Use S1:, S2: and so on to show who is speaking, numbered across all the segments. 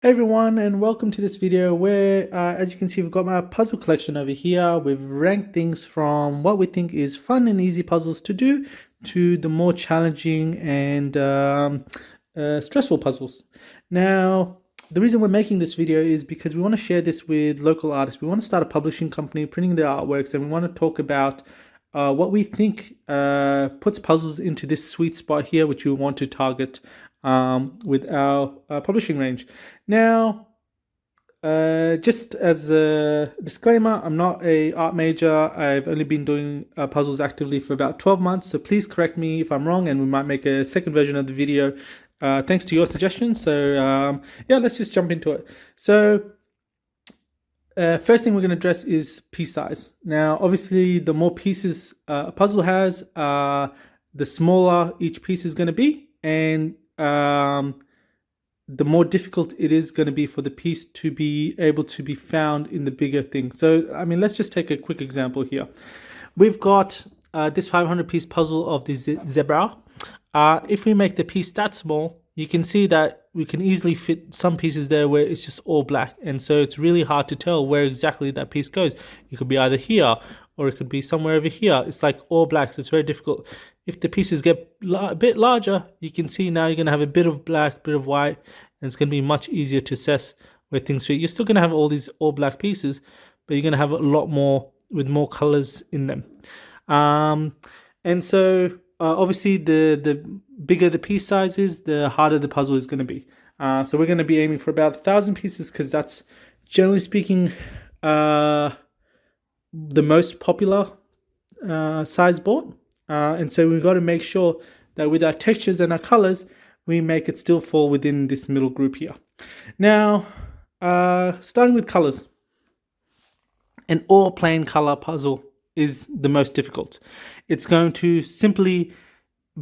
S1: Hey everyone, and welcome to this video where, as you can see, we've got my puzzle collection over here. We've ranked things from what we think is fun and easy puzzles to do to the more challenging and stressful puzzles. Now, the reason we're making this video is because we want to share this with local artists. We want to start a publishing company, printing their artworks, and we want to talk about what we think puts puzzles into this sweet spot here, which we want to target with our publishing range. Now, just as a disclaimer, I'm not a art major. I've only been doing puzzles actively for about 12 months, so please correct me if I'm wrong, and we might make a second version of the video thanks to your suggestions. So yeah, let's just jump into it. So first thing we're going to address is piece size. Now, obviously, the more pieces a puzzle has, the smaller each piece is going to be, and the more difficult it is going to be for the piece to be able to be found in the bigger thing. So, I mean, let's just take a quick example here. We've got this 500 piece puzzle of the zebra. If we make the piece that small, you can see that we can easily fit some pieces there where it's just all black. And so it's really hard to tell where exactly that piece goes. It could be either here or it could be somewhere over here. It's like all black, so it's very difficult. If the pieces get a bit larger, you can see now you're going to have a bit of black, bit of white, and it's going to be much easier to assess where things fit. You're still going to have all these all black pieces, but you're going to have a lot more with more colors in them. And so obviously the bigger the piece size is, the harder the puzzle is going to be. So we're going to be aiming for about 1,000 pieces because that's, generally speaking, the most popular size board. And so we've got to make sure that with our textures and our colors, we make it still fall within this middle group here. Now, starting with colors. An all plain color puzzle is the most difficult. It's going to simply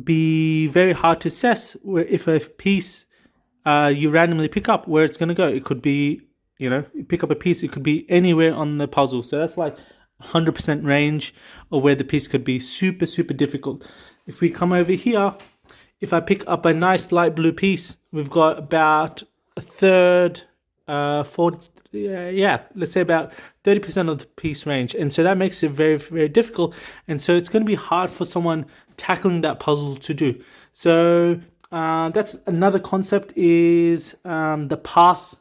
S1: be very hard to assess where if a piece you randomly pick up, where it's going to go. It could be, you pick up a piece, it could be anywhere on the puzzle. So that's like 100% range of where the piece could be. Super, super difficult. If we come over here, if I pick up a nice light blue piece, we've got about a third, let's say about 30% of the piece range. And so that makes it very, very difficult. And so it's going to be hard for someone tackling that puzzle to do. So that's another concept, is the path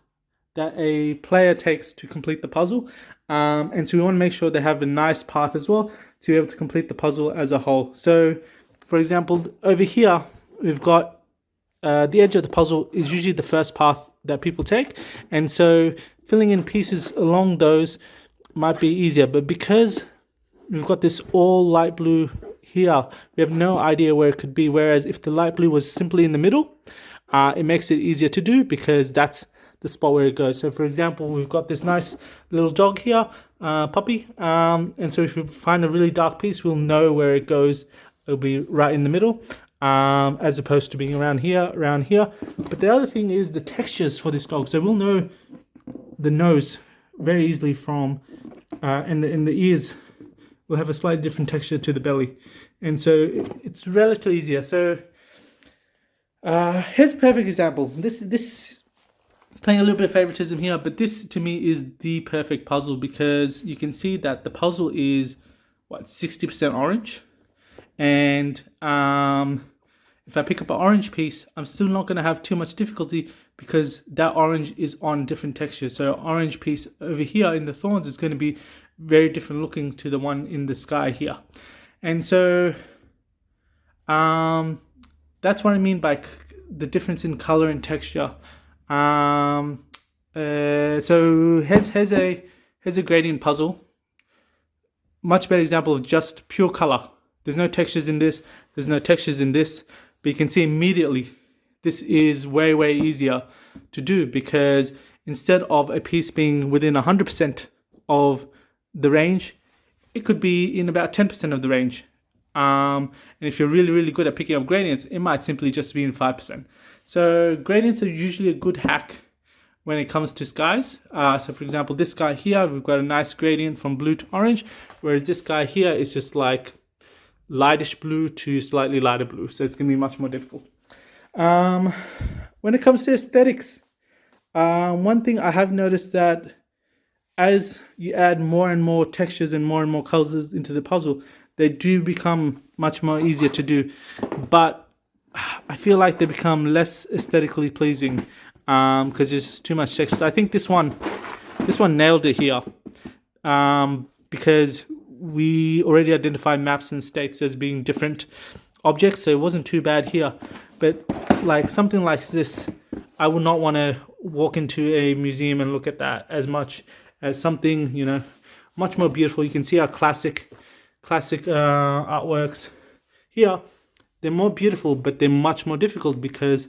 S1: that a player takes to complete the puzzle. And so we want to make sure they have a nice path as well to be able to complete the puzzle as a whole. So, for example, over here, we've got the edge of the puzzle is usually the first path that people take. And so filling in pieces along those might be easier. But because we've got this all light blue here, we have no idea where it could be. Whereas if the light blue was simply in the middle, it makes it easier to do because that's the spot where it goes. So for example, we've got this nice little dog here, puppy. And so if we find a really dark piece, we'll know where it goes. It'll be right in the middle, as opposed to being around here. But the other thing is the textures for this dog. So we'll know the nose very easily from, and the ears will have a slightly different texture to the belly. And so it's relatively easier. So here's a perfect example. This playing a little bit of favoritism here, but this to me is the perfect puzzle because you can see that the puzzle is 60% orange, and if I pick up an orange piece, I'm still not going to have too much difficulty because that orange is on different textures. So orange piece over here in the thorns is going to be very different looking to the one in the sky here. And so that's what I mean by the difference in color and texture. So here's a gradient puzzle. Much better example of just pure color. There's no textures in this. There's no textures in this. But you can see immediately this is way, way easier to do because instead of a piece being within 100% of the range, it could be in about 10% of the range. And if you're really, really good at picking up gradients, it might simply just be in 5%. So gradients are usually a good hack when it comes to skies. So for example, this guy here, we've got a nice gradient from blue to orange, whereas this guy here is just like lightish blue to slightly lighter blue. So it's going to be much more difficult. When it comes to aesthetics, One thing I have noticed that as you add more and more textures and more colors into the puzzle, they do become much more easier to do. But I feel like they become less aesthetically pleasing because there's just too much texture. I think this one nailed it here because we already identified maps and states as being different objects, so it wasn't too bad here. But like something like this, I would not want to walk into a museum and look at that as much as something, you know, much more beautiful. You can see our classic artworks here. They're more beautiful, but they're much more difficult because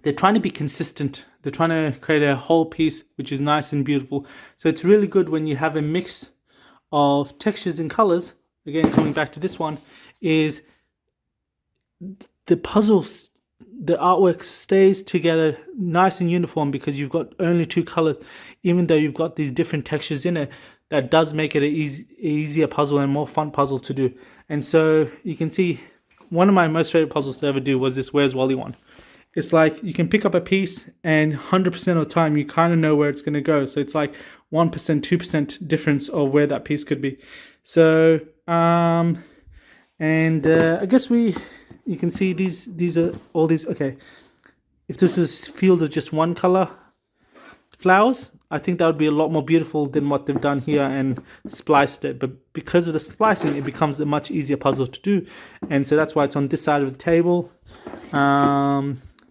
S1: they're trying to be consistent. They're trying to create a whole piece which is nice and beautiful. So it's really good when you have a mix of textures and colors. Again, coming back to this one, is the puzzles, the artwork stays together nice and uniform because you've got only two colors. Even though you've got these different textures in it, that does make it an easier puzzle and more fun puzzle to do. And so you can see one of my most favorite puzzles to ever do was this Where's Wally one. It's like you can pick up a piece and 100% of the time you kind of know where it's going to go. So it's like 1%, 2% difference of where that piece could be. So, I guess you can see these are all these, okay. If this was field of just one color flowers, I think that would be a lot more beautiful than what they've done here and spliced it. But because of the splicing, it becomes a much easier puzzle to do. And so that's why it's on this side of the table.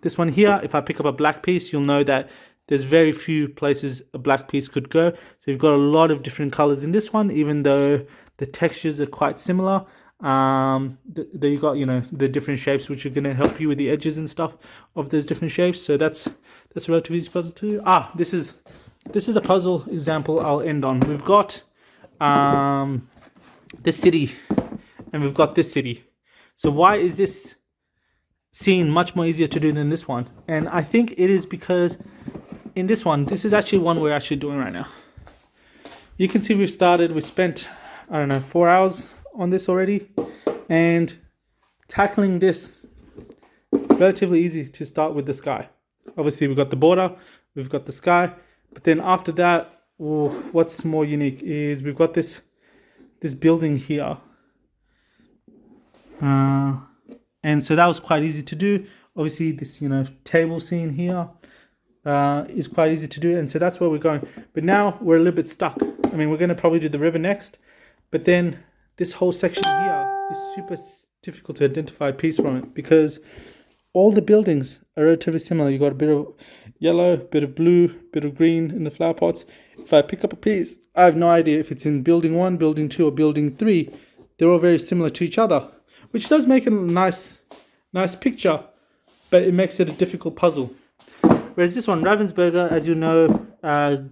S1: This one here, if I pick up a black piece, you'll know that there's very few places a black piece could go. So you've got a lot of different colors in this one, even though the textures are quite similar. There you got, you know, the different shapes which are going to help you with the edges and stuff of those different shapes. So that's a relatively easy puzzle too. This is a puzzle example I'll end on. We've got this city and we've got this city. So why is this scene much more easier to do than this one? And I think it is because in this one, this is actually one we're actually doing right now. You can see we spent, I don't know, 4 hours on this already, and tackling this relatively easy to start with the sky. Obviously we've got the border, we've got the sky, but then after that, what's more unique is we've got this building here, and so that was quite easy to do. Obviously this, you know, table scene here is quite easy to do, and so that's where we're going. But now we're a little bit stuck. I mean, we're going to probably do the river next, but then this whole section here is super difficult to identify a piece from it because all the buildings are relatively similar. You got a bit of yellow, bit of blue, bit of green in the flower pots. If I pick up a piece, I have no idea if it's in building 1, building 2, or building 3. They're all very similar to each other, which does make it a nice picture, but it makes it a difficult puzzle. Whereas this one, Ravensburger, as you know,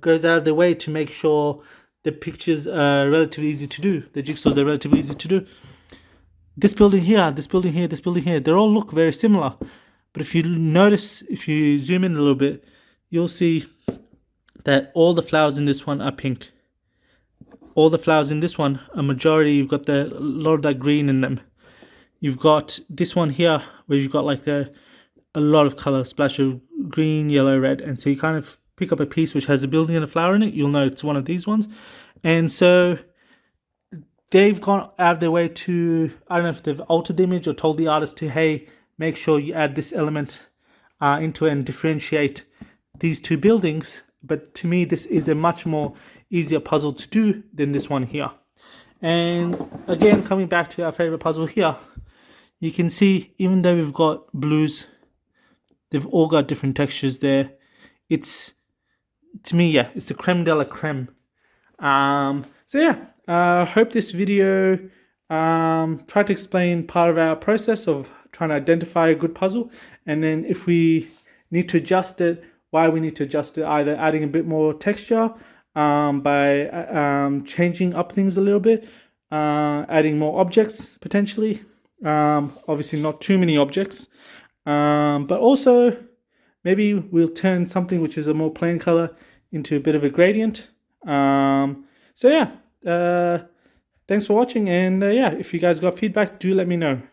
S1: goes out of their way to make sure the pictures are relatively easy to do. The jigsaws are relatively easy to do. This building here, this building here, this building here, they all look very similar. But if you notice, if you zoom in a little bit, you'll see that all the flowers in this one are pink. All the flowers in this one, a majority, you've got a lot of that green in them. You've got this one here, where you've got like a lot of color, splash of green, yellow, red. And so you kind of pick up a piece which has a building and a flower in it, you'll know it's one of these ones. And so they've gone out of their way to, I don't know if they've altered the image or told the artist to, hey, make sure you add this element into it and differentiate these two buildings. But to me, this is a much more easier puzzle to do than this one here. And again, coming back to our favorite puzzle here, you can see even though we've got blues, they've all got different textures there. It's, to me, yeah, it's the creme de la creme. So yeah, hope this video tried to explain part of our process of trying to identify a good puzzle, and then if we need to adjust it, why we need to adjust it, either adding a bit more texture by changing up things a little bit, adding more objects potentially, obviously not too many objects, but also maybe we'll turn something which is a more plain color into a bit of a gradient. So yeah, thanks for watching, and yeah, if you guys got feedback, do let me know.